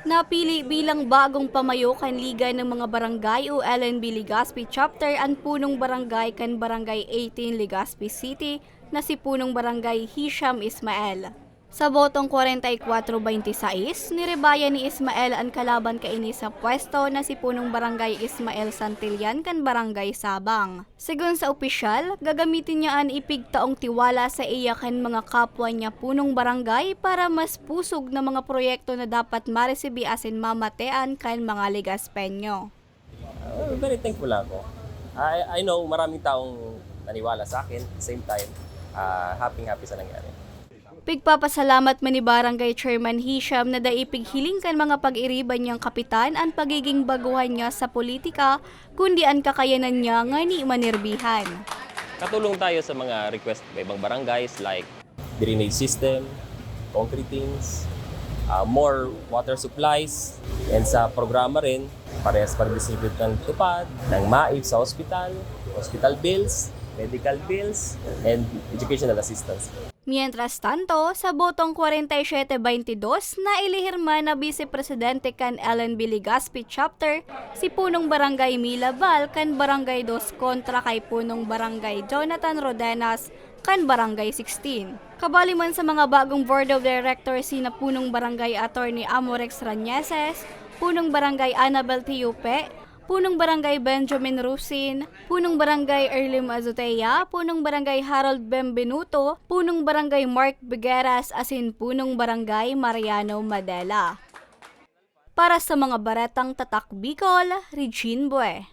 Napili bilang bagong pamayo kan Liga ng mga Barangay o LNB Legazpi Chapter ang punong barangay kan Barangay 18 Legazpi City na si punong barangay Hisham Ismael. Sa botong 44-26, nirebayan ni Ismael ang kalaban kaini sa pwesto na si punong barangay Ismael Santillan kan Barangay Sabang. Sigun sa opisyal, gagamitin niya ang ipigtaong tiwala sa iya kan mga kapwa niya punong barangay para mas pusog na mga proyekto na dapat maresibi asin mamatean kan mga Legazpenyo. Very thankful ako. I know maraming taong naniwala sa akin. Same time, happy sa nangyari. Pigpapasalamat man ni Barangay Chairman Hisham na daipighiling kan mga pag-iriban niyang kapitan ang pagiging baguhan niya sa politika, kundi ang kakayanan niya nga ni manirbihan. Katulong tayo sa mga request ng ibang barangays like drainage system, concretings, more water supplies, and sa programa rin, parehas pag-distribute ng tupad, ng MAIP sa hospital bills, medical bills, and educational assistance. Mientras tanto, sa botong 47-22, nailihirma na Vice Presidente kan LNB Legazpi Chapter si punong barangay Mila Val kan Barangay 2 kontra kay punong barangay Jonathan Rodenas kan Barangay 16. Kabali man sa mga bagong Board of Directors sina punong barangay Attorney Amorex Rañeses, punong barangay Annabel Tiupe, punong barangay Benjamin Rusin, punong barangay Erlim Azotea, punong barangay Harold Benvenuto, punong barangay Mark Bigueras, asin punong barangay Mariano Madela. Para sa mga baretang tatak Bicol, Regine Bue.